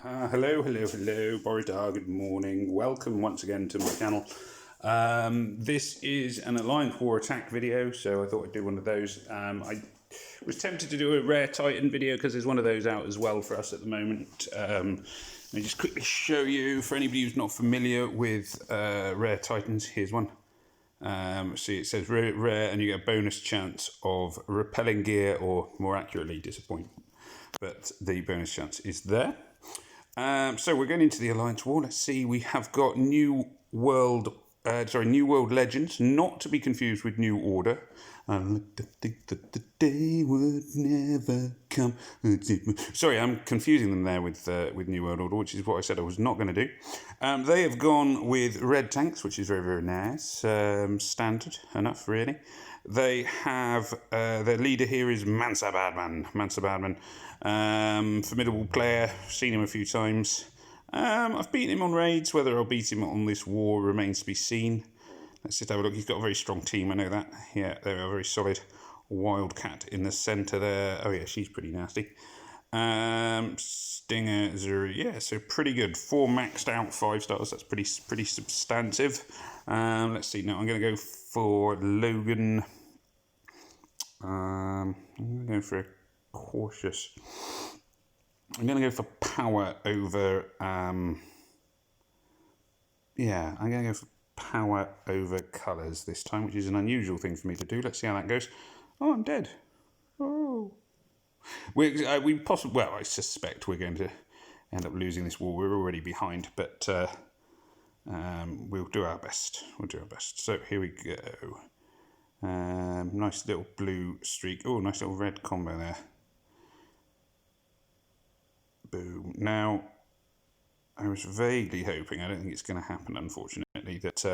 Hello, Borodar, good morning. Welcome once again to my channel. This is an Alliance War Attack video, so I thought I'd do one of those. I was tempted to do a Rare Titan video because there's one of those out as well for us at the moment. Let me just quickly show you, for anybody who's not familiar with Rare Titans, here's one. See, it says rare, and you get a bonus chance of repelling gear, or more accurately, disappointment. But the bonus chance is there. So we're going into the Alliance War. Let's see, we have got New World Legends, not to be confused with New Order. I like to think that the day would never come. Sorry, I'm confusing them there with New World Order, which is what I said I was not going to do. They have gone with red tanks, which is very, very nice. Standard enough, really. They have their leader here is Mansa Badman. Formidable player, seen him a few times. I've beaten him on raids. Whether I'll beat him on this war remains to be seen. Let's just have a look. He's got a very strong team, I know that. Yeah, they're a very solid Wildcat in the centre there. Oh yeah, she's pretty nasty. Stinger, Zuri, yeah, so pretty good. 4 maxed out 5 stars. That's pretty substantive. Let's see. Now I'm going to go for Logan. I'm going to go for a cautious. I'm going to go for power over. I'm going to go for power over colours this time, which is an unusual thing for me to do. Let's see how that goes. Oh, I'm dead. Oh. We possibly. Well, I suspect we're going to end up losing this war. We're already behind, but we'll do our best. So here we go. Nice little blue streak. Oh, nice little red combo there. Boom. Now, I was vaguely hoping, I don't think it's going to happen, unfortunately, that,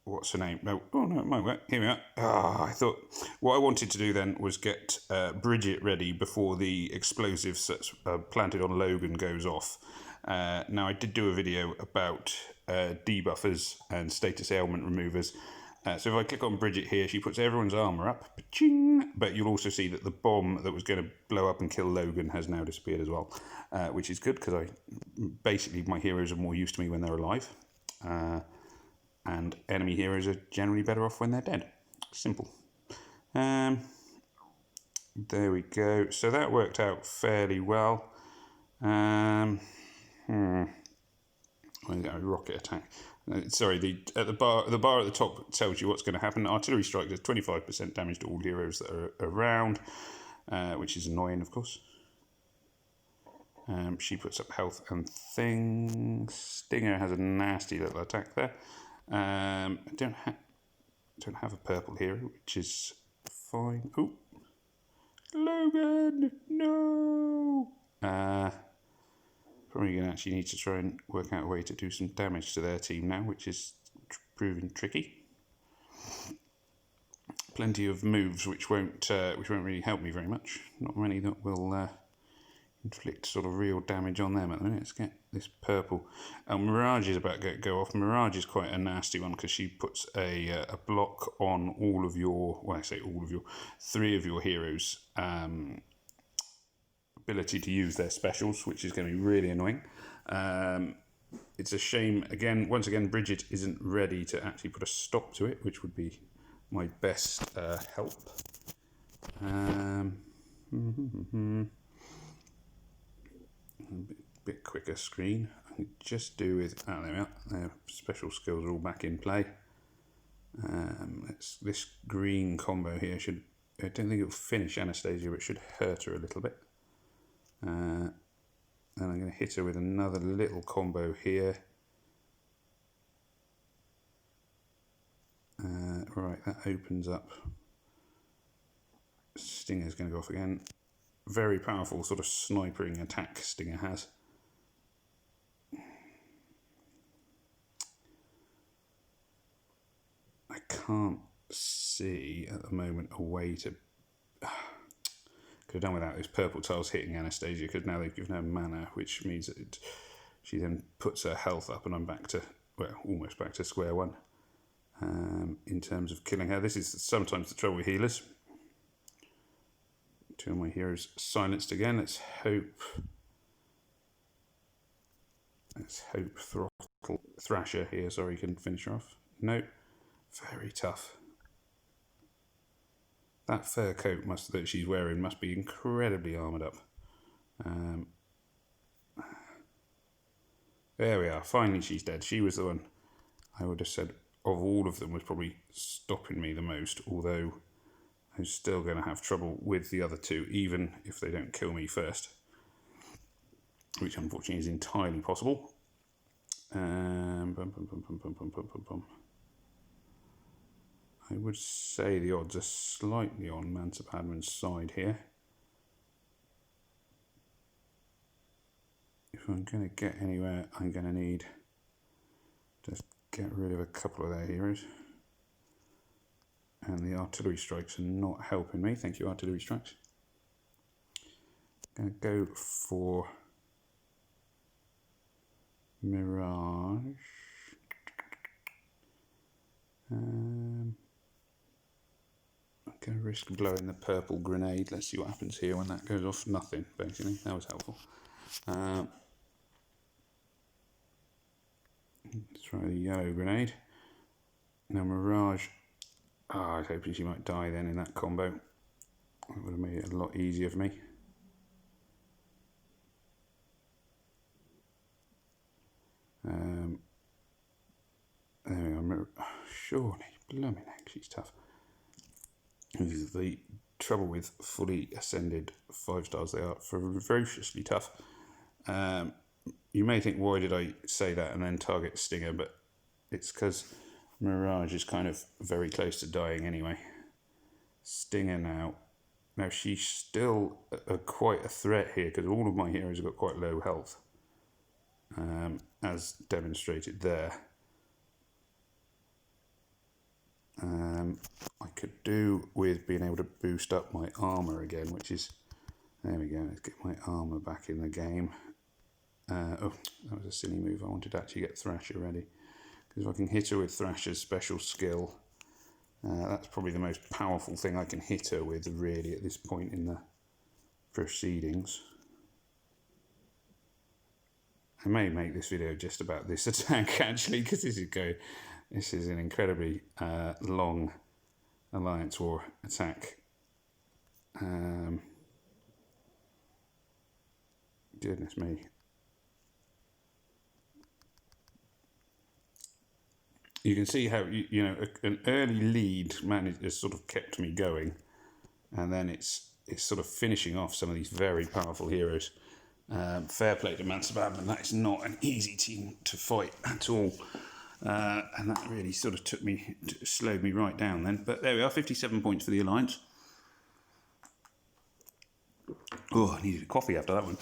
what's her name? No, it might work. Here we are. I thought, what I wanted to do then was get Bridget ready before the explosives that's planted on Logan goes off. Now, I did do a video about debuffers and status ailment removers. So if I click on Bridget here, she puts everyone's armour up, but you'll also see that the bomb that was going to blow up and kill Logan has now disappeared as well, which is good because basically my heroes are more used to me when they're alive, and enemy heroes are generally better off when they're dead. Simple. There we go. So that worked out fairly well. I got a rocket attack. Sorry, the bar at the top tells you what's going to happen. Artillery strike does 25% damage to all heroes that are around, which is annoying, of course. She puts up health and things. Stinger has a nasty little attack there. I don't have a purple hero, which is fine. Oh, Logan, no. Probably going to actually need to try and work out a way to do some damage to their team now, which is proving tricky. Plenty of moves which won't really help me very much. Not many that will inflict sort of real damage on them at the minute. Let's get this purple. Mirage is about to go off. Mirage is quite a nasty one because she puts a block on all of your, well, I say all of your, 3 of your heroes' ability to use their specials, which is going to be really annoying. It's a shame, once again, Bridget isn't ready to actually put a stop to it, which would be my best help. A bit quicker screen. I can just do with, there we are, their special skills are all back in play. This green combo here should, I don't think it will finish Anastasia, but it should hurt her a little bit. And I'm going to hit her with another little combo here. Right, that opens up. Stinger's going to go off again. Very powerful sort of snipering attack Stinger has. I can't see at the moment a way to... Could have done without those purple tiles hitting Anastasia, because now they've given her mana, which means that she then puts her health up, and I'm back to, well, almost back to square one in terms of killing her. This is sometimes the trouble with healers. 2 of my heroes silenced again. Let's hope Let's hope Thrasher here, sorry, can finish her off. No, very tough. That fur coat that she's wearing must be incredibly armoured up. There we are, finally she's dead. She was the one I would have said of all of them was probably stopping me the most, although I'm still going to have trouble with the other two, even if they don't kill me first, which unfortunately is entirely possible. I would say the odds are slightly on Mansa Padman's side here. If I'm going to get anywhere, I'm going to need to get rid of a couple of their heroes. And the artillery strikes are not helping me. Thank you, artillery strikes. I'm going to go for Mirage. I'm going to risk blowing the purple grenade. Let's see what happens here when that goes off. Nothing, basically. That was helpful. Try the yellow grenade. Now Mirage. I was hoping she might die then in that combo. That would have made it a lot easier for me. There we are. Surely, blooming heck, she's tough. This is the trouble with fully ascended 5 stars. They are ferociously tough. You may think, why did I say that and then target Stinger? But it's because Mirage is kind of very close to dying anyway. Stinger now. Now she's still quite a threat here because all of my heroes have got quite low health. As demonstrated there. I could do with being able to boost up my armour again, which is... There we go, let's get my armour back in the game. Oh, that was a silly move. I wanted to actually get Thrasher ready. Because if I can hit her with Thrasher's special skill, that's probably the most powerful thing I can hit her with, really, at this point in the proceedings. I may make this video just about this attack, actually, because this is an incredibly long Alliance War attack. Goodness me. You can see how, an early lead has sort of kept me going, and then it's sort of finishing off some of these very powerful heroes. Fair play to Mansa Padman. That is not an easy team to fight at all. And that really sort of slowed me right down then. But there we are, 57 points for the Alliance. Oh, I needed a coffee after that one.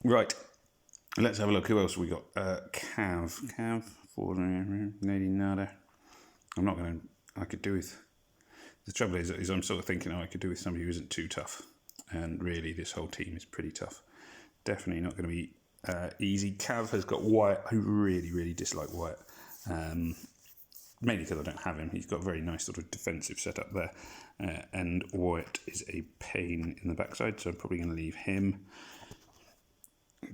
Right, let's have a look. Who else we got? Cav for Lady Nada. I'm not going to... I could do with... The trouble is I'm sort of thinking, I could do with somebody who isn't too tough. And really, this whole team is pretty tough. Definitely not going to be easy. Cav has got Wyatt, who really, really dislike Wyatt. Mainly because I don't have him. He's got a very nice sort of defensive setup there. And Wyatt is a pain in the backside, so I'm probably going to leave him.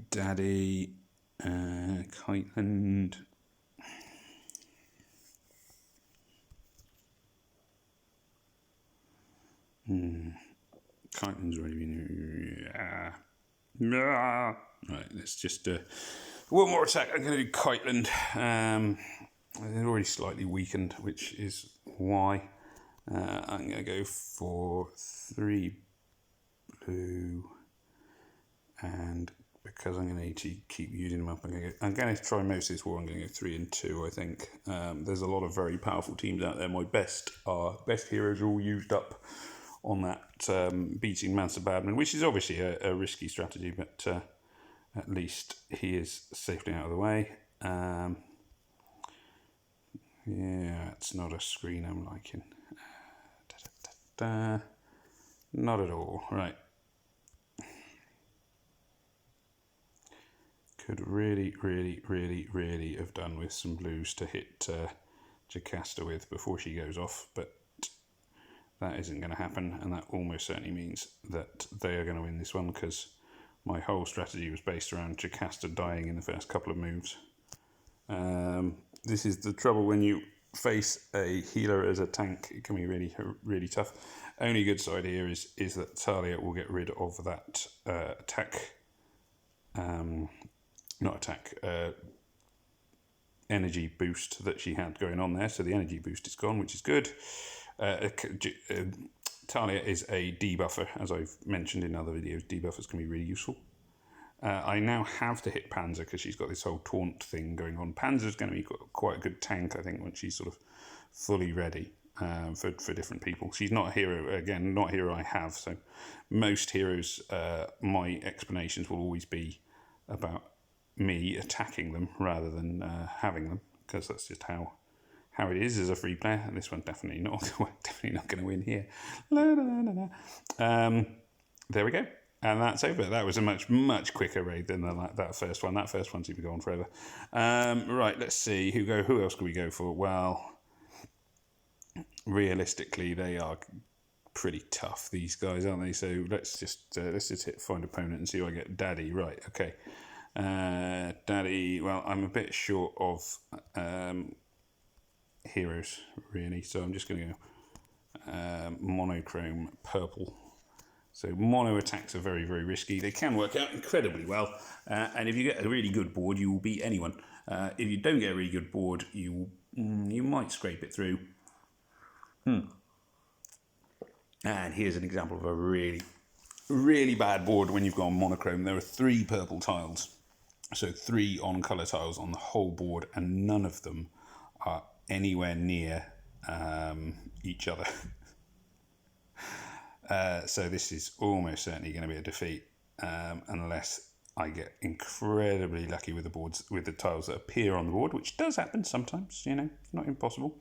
Daddy, Kiteland. Kiteland's already been... Right, let's just... one more attack. I'm going to do Kiteland. They're already slightly weakened, which is why I'm going to go for 3 blue, and because I'm going to need to keep using them up, I'm going to try most of this war. I'm going to go 3 and 2. I think there's a lot of very powerful teams out there. My best heroes are all used up on that beating Mansa Padman, which is obviously a risky strategy, but at least he is safely out of the way. Yeah, it's not a screen I'm liking. Not at all. Right. Could really, really, really, really have done with some blues to hit Jocasta with before she goes off, but that isn't going to happen, and that almost certainly means that they are going to win this one, because my whole strategy was based around Jocasta dying in the first couple of moves. This is the trouble when you face a healer as a tank. It can be really, really tough. Only good side here is that Talia will get rid of that attack. Not attack. Energy boost that she had going on there. So the energy boost is gone, which is good. Talia is a debuffer, as I've mentioned in other videos. Debuffers can be really useful. I now have to hit Panzer because she's got this whole taunt thing going on. Panzer's going to be quite a good tank, I think, when she's sort of fully ready for different people. She's not a hero, again, not a hero I have. So most heroes, my explanations will always be about me attacking them rather than having them, because that's just how it is as a free player. And this one's definitely not going to win here. La, la, la, la. There we go. And that's over. That was a much quicker raid than that first one. That first one seemed to go on forever. Right, let's see. Who else can we go for? Well, realistically, they are pretty tough, these guys, aren't they? So let's just hit find opponent and see who I get. Daddy, right? Okay. Daddy. Well, I'm a bit short of heroes, really. So I'm just going to go monochrome purple. So mono attacks are very, very risky. They can work out incredibly well. And if you get a really good board, you will beat anyone. If you don't get a really good board, you might scrape it through. And here's an example of a really, really bad board when you've gone monochrome. There are 3 purple tiles. So 3 on-colour tiles on the whole board, and none of them are anywhere near each other. So this is almost certainly going to be a defeat, unless I get incredibly lucky with the tiles that appear on the board, which does happen sometimes. It's not impossible.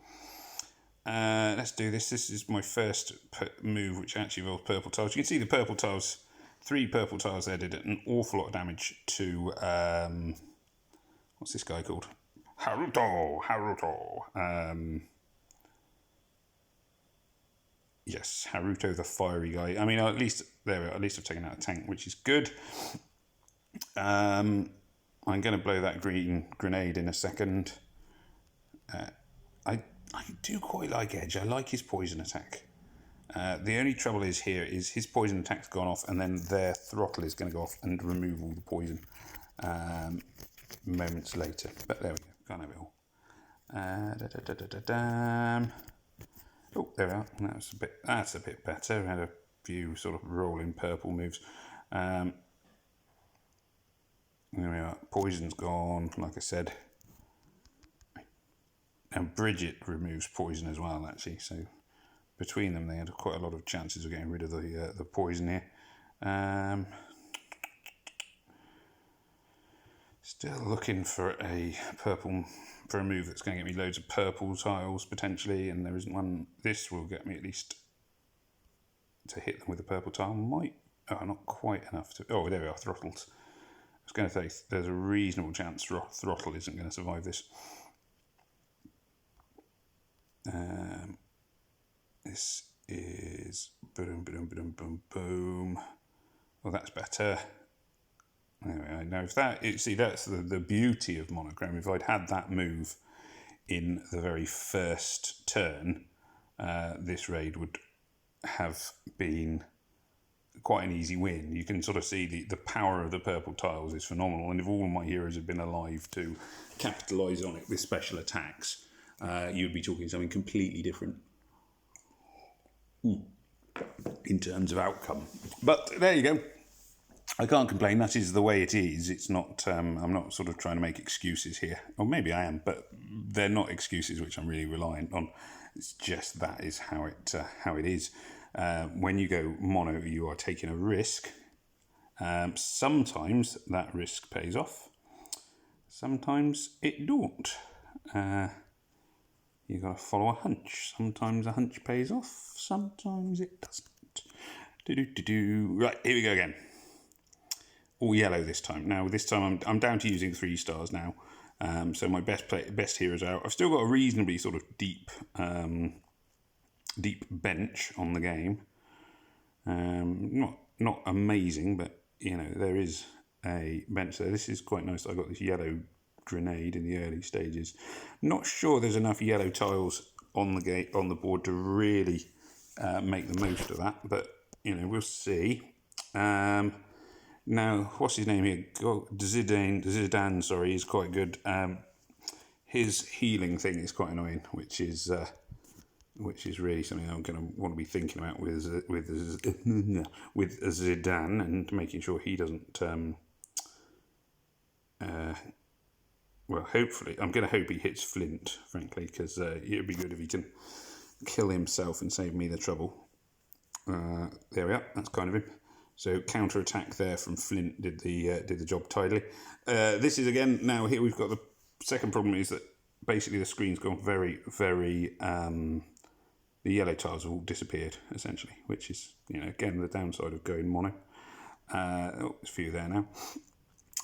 Let's do this. This is my first move, which actually involves purple tiles. You can see the purple tiles. 3 purple tiles there did an awful lot of damage to what's this guy called? Haruto. Yes, Haruto the fiery guy. I mean, at least I've taken out a tank, which is good. I'm going to blow that green grenade in a second. I do quite like Edge. I like his poison attack. The only trouble is his poison attack's gone off, and then their throttle is going to go off and remove all the poison moments later. But there we go. Can't have it all. Oh, there we are. That's a bit better. I had a few sort of rolling purple moves. There we are. Poison's gone, like I said. And Bridget removes poison as well, actually. So between them, they had quite a lot of chances of getting rid of the poison here. Still looking for a move that's going to get me loads of purple tiles potentially, and there isn't one. This will get me at least to hit them with a purple tile. Not quite enough to. Oh, there we are. Throttles. I was going to say there's a reasonable chance throttle isn't going to survive this. This is boom, boom, boom, boom, boom. Well, that's better. Anyway, I know if that's the beauty of monochrome. If I'd had that move in the very first turn, this raid would have been quite an easy win. You can sort of see the power of the purple tiles is phenomenal, and if all of my heroes had been alive to capitalise on it with special attacks, you'd be talking something completely different in terms of outcome. But there you go. I can't complain. That is the way it is. It's not. I'm not sort of trying to make excuses here, or maybe I am, but they're not excuses which I'm really reliant on. It's just that is how it is. When you go mono, you are taking a risk. Sometimes that risk pays off. Sometimes it don't. You got to follow a hunch. Sometimes a hunch pays off. Sometimes it doesn't. Right, here we go again. All yellow this time. Now this time I'm down to using 3 stars now. So my best heroes out. I've still got a reasonably sort of deep bench on the game. Not amazing, but there is a bench there. This is quite nice. I've got this yellow grenade in the early stages. Not sure there's enough yellow tiles on the board to really make the most of that, but we'll see. Now, what's his name here? Zidane, sorry, is quite good. His healing thing is quite annoying, which is really something I'm going to want to be thinking about with Zidane, and making sure he doesn't. Well, hopefully, I'm going to hope he hits Flint, frankly, because it would be good if he can kill himself and save me the trouble. There we are. That's kind of him. So counter attack there from Flint did the job tidily. This is again now here we've got the second problem is that basically the screen's gone very, very. The yellow tiles have all disappeared essentially, which is again the downside of going mono. There's a few there now.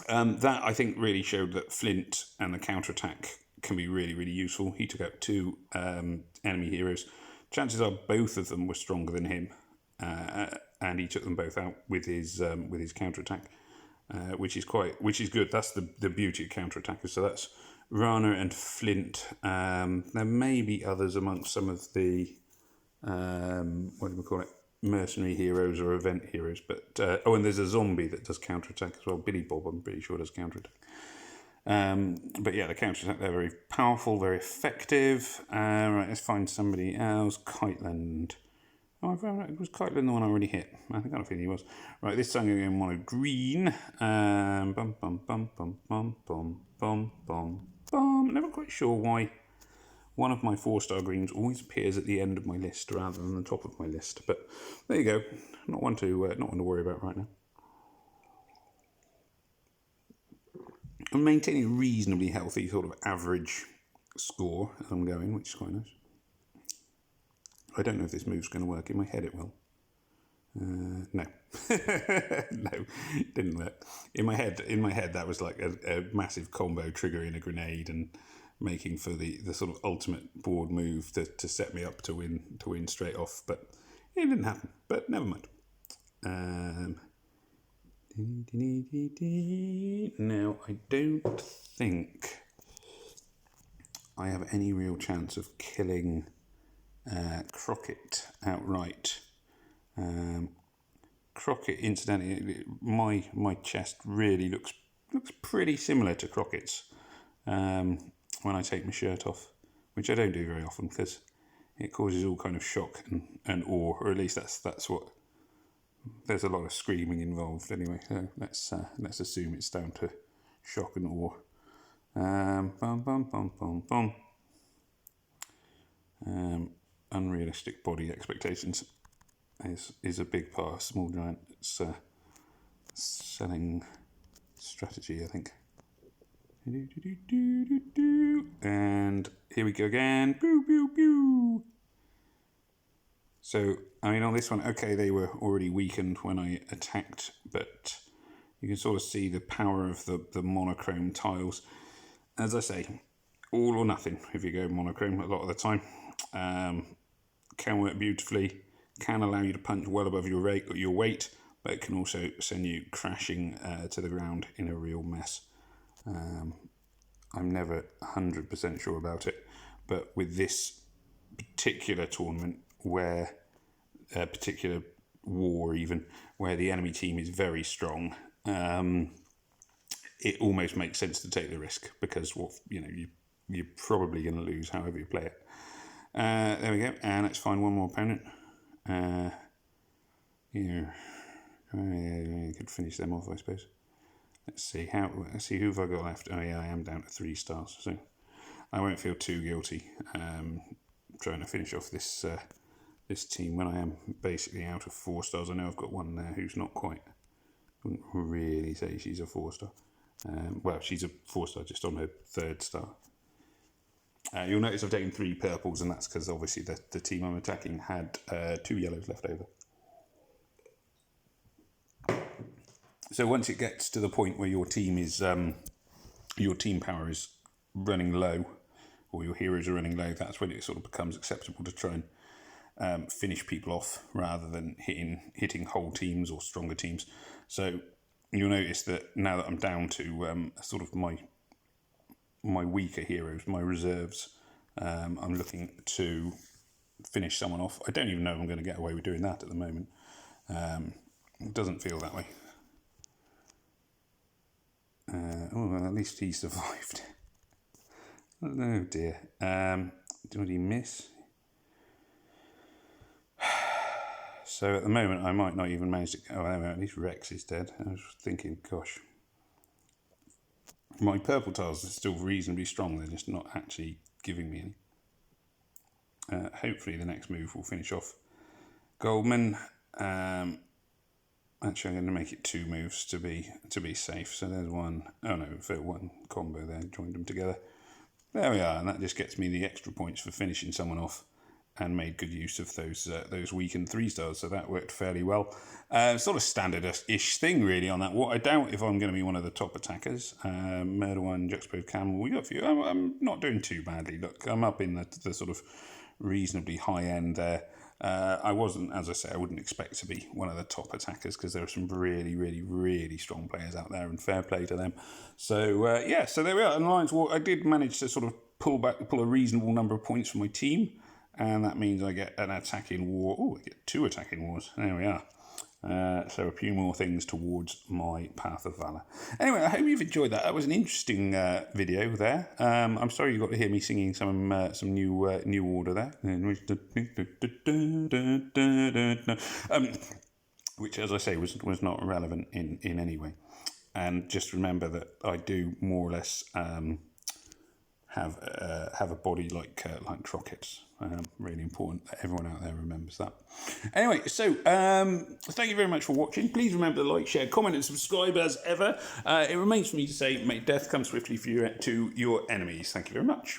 That I think really showed that Flint and the counter attack can be really, really useful. He took out two enemy heroes. Chances are both of them were stronger than him. And he took them both out with his counterattack, which is good. That's the beauty of counterattackers. So that's Rana and Flint. There may be others amongst some of the what do we call it, mercenary heroes or event heroes. But and there's a zombie that does counterattack as well. Billy Bob, I'm pretty sure, does counterattack. But yeah, the counterattack, they're very powerful, very effective. Right, let's find somebody else. Kiteland. Oh, was Kiteland the one I already hit? I think I don't feel he was. Right, this time I'm going to mono green. Bum, bum, bum, bum, bum, bum, bum, bum, bum. Never quite sure why one of my 4-star greens always appears at the end of my list rather than the top of my list. But there you go. Not one to worry about right now. I'm maintaining a reasonably healthy sort of average score as I'm going, which is quite nice. I don't know if this move's going to work. In my head it will. No. No, it didn't work. In my head that was like a massive combo triggering a grenade and making for the sort of ultimate board move to set me up to win straight off. But it didn't happen. But never mind. Now, I don't think I have any real chance of killing Crockett outright. Crockett, incidentally, my chest really looks pretty similar to Crockett's when I take my shirt off, which I don't do very often because it causes all kind of shock and awe, or at least that's what. There's a lot of screaming involved anyway, so let's assume it's down to shock and awe. Bum bum bum bum bum. Unrealistic body expectations is a big part of Small Giant's selling strategy, I think. And here we go again. Boo, boo, boo. So, I mean, on this one, okay, they were already weakened when I attacked, but you can sort of see the power of the monochrome tiles. As I say, all or nothing if you go monochrome a lot of the time. Can work beautifully, can allow you to punch well above your weight, but it can also send you crashing to the ground in a real mess. I'm never 100% sure about it, but with this particular tournament, where a particular war even, where the enemy team is very strong, it almost makes sense to take the risk, because you're probably going to lose however you play it. There we go, and let's find one more opponent. You could finish them off, I suppose. Let's see who have I got left. Oh yeah, I am down to 3 stars, so I won't feel too guilty trying to finish off this team when I am basically out of 4 stars. I know I've got one there who's not quite. Wouldn't really say she's a 4-star. Well, she's a 4-star just on her 3rd star. You'll notice I've taken 3 purples, and that's because obviously the team I'm attacking had 2 yellows left over. So once it gets to the point where your team power is running low, or your heroes are running low, that's when it sort of becomes acceptable to try and finish people off rather than hitting whole teams or stronger teams. So you'll notice that now that I'm down to sort of my my weaker heroes, my reserves. I'm looking to finish someone off. I don't even know if I'm going to get away with doing that at the moment. It doesn't feel that way. Well, at least he survived. Oh dear. Did he miss? So at the moment, I might not even manage to... Oh, anyway, at least Rex is dead. I was thinking, gosh. My purple tiles are still reasonably strong. They're just not actually giving me any. Hopefully the next move will finish off Goldman. Actually, I'm going to make it 2 moves to be safe. So there's one. Oh no, for one combo there. Joined them together. There we are, and that just gets me the extra points for finishing someone off, and made good use of those weakened 3-stars. So that worked fairly well. Sort of standard-ish thing really on that. What I doubt if I'm going to be one of the top attackers. Murder One, Juxtaposed Camel. We got a few. I'm not doing too badly. Look, I'm up in the sort of reasonably high end there. I wasn't, as I say, I wouldn't expect to be one of the top attackers because there are some really, really, really strong players out there, and fair play to them. So, yeah, so there we are. In Alliance War, I did manage to sort of pull a reasonable number of points from my team, and that means I get an attacking war. Oh, I get 2 attacking wars. There we are. So a few more things towards my Path of Valor. Anyway, I hope you've enjoyed that. That was an interesting video there. I'm sorry you got to hear me singing some new order there, which, as I say, was not relevant in any way. And just remember that I do more or less have a body like Trockett's. Really important that everyone out there remembers that. Anyway, so thank you very much for watching. Please remember to like, share, comment, and subscribe as ever. It remains for me to say, may death come swiftly for you to your enemies. Thank you very much.